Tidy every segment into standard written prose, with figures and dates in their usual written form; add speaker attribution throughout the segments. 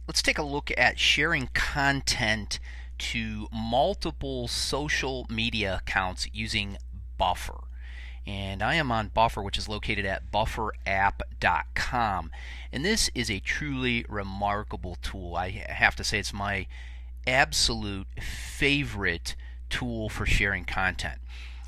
Speaker 1: let's take a look at sharing content to multiple social media accounts using Buffer. And I am on Buffer, which is located at bufferapp.com. And this is a truly remarkable tool. I have to say it's my absolute favorite tool for sharing content.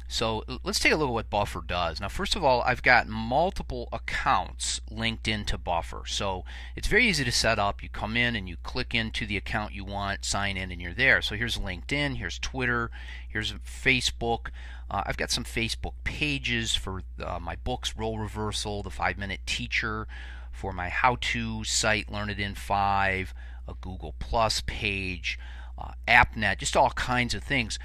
Speaker 1: So let's take a look at what Buffer does. Now, first of all, I've got multiple accounts linked into Buffer. So it's very easy to set up. You come in and you click into the account you want, sign in, and you're there. So here's LinkedIn, here's Twitter, here's Facebook. I've got some Facebook pages for my books, Role Reversal, The 5-Minute Teacher, for my how-to site, Learn It in 5, a Google Plus page, AppNet, just all kinds of things.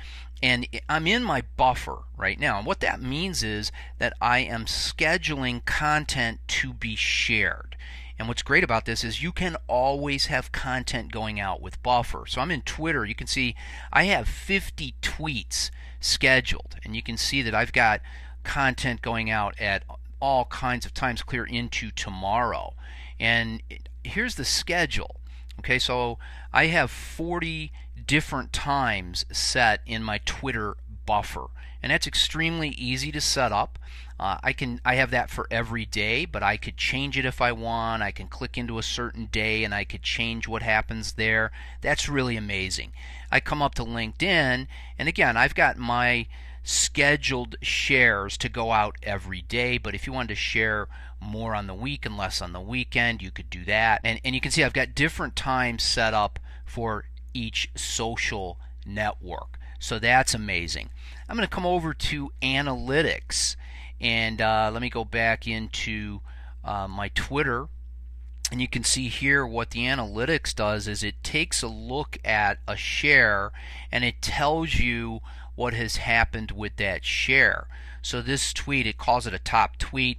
Speaker 1: And I'm in my Buffer right now. And what that means is that I am scheduling content to be shared. And what's great about this is you can always have content going out with Buffer. So I'm in Twitter. You can see I have 50 tweets scheduled. And you can see that I've got content going out at all kinds of times clear into tomorrow. And here's the schedule. Okay, so I have 40 different times set in my Twitter Buffer, and that's extremely easy to set up. I have that for every day, but I could change it if I want. I can click into a certain day and I could change what happens there. That's really amazing. I come up to LinkedIn, and again, I've got my scheduled shares to go out every day, but if you wanted to share more on the week and less on the weekend, you could do that. And you can see I've got different times set up for each social network. So that's amazing. I'm going to come over to analytics, and let me go back into my Twitter. And you can see here what the analytics does is it takes a look at a share and it tells you what has happened with that share. So this tweet, it calls it a top tweet.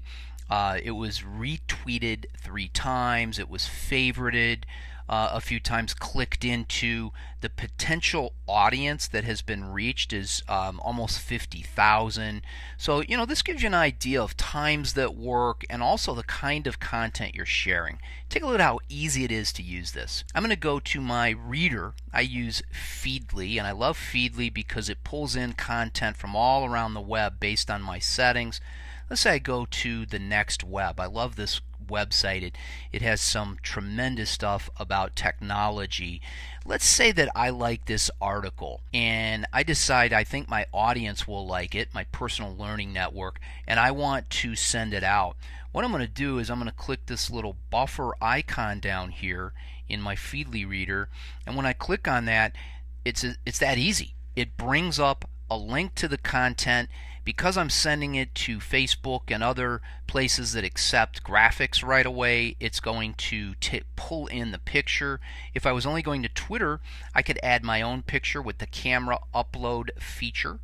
Speaker 1: It was retweeted 3 times. It was favorited a few times, clicked into. The potential audience that has been reached is almost 50,000. So, this gives you an idea of times that work and also the kind of content you're sharing. Take a look at how easy it is to use this. I'm going to go to my reader. I use Feedly, and I love Feedly because it pulls in content from all around the web based on my settings. Let's say I go to the Next Web. I love this website. It has some tremendous stuff about technology. Let's say that I like this article and I decide I think my audience will like it, my personal learning network, and I want to send it out. What I'm going to do is I'm going to click this little Buffer icon down here in my Feedly reader, and when I click on that, it's that easy. It brings up a link to the content. Because I'm sending it to Facebook and other places that accept graphics right away, it's going to pull in the picture. If I was only going to Twitter, I could add my own picture with the camera upload feature.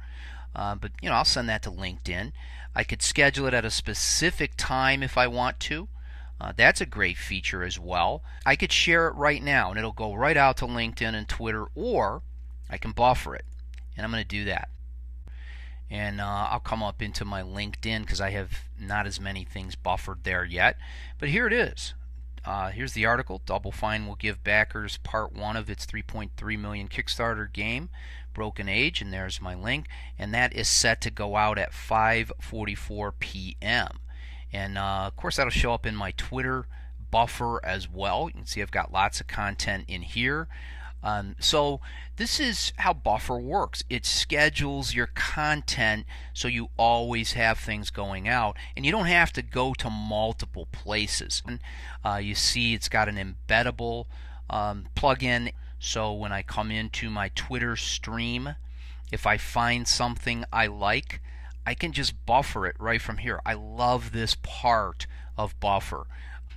Speaker 1: But I'll send that to LinkedIn. I could schedule it at a specific time if I want to. That's a great feature as well. I could share it right now and it'll go right out to LinkedIn and Twitter, or I can buffer it. And I'm going to do that. And I'll come up into my LinkedIn because I have not as many things buffered there yet. But here it is. Here's the article. Double Fine will give backers part 1 of its 3.3 million Kickstarter game, Broken Age, and there's my link. And that is set to go out at 5:44 p.m. And of course that'll show up in my Twitter Buffer as well. You can see I've got lots of content in here. So this is how Buffer works. It schedules your content so you always have things going out, and you don't have to go to multiple places. You see it's got an embeddable plugin, so when I come into my Twitter stream, if I find something I like, I can just buffer it right from here. I love this part of Buffer.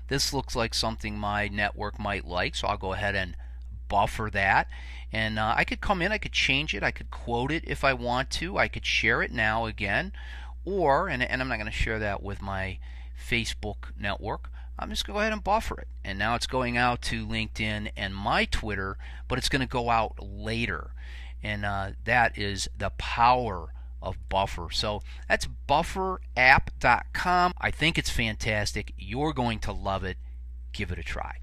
Speaker 1: This looks like something my network might like, so I'll go ahead and buffer that, and I could come in, I could change it, I could quote it if I want to, I could share it now again, or, and I'm not going to share that with my Facebook network, I'm just going to go ahead and buffer it, and now it's going out to LinkedIn and my Twitter, but it's going to go out later, and that is the power of Buffer. So that's bufferapp.com. I think it's fantastic. You're going to love it. Give it a try.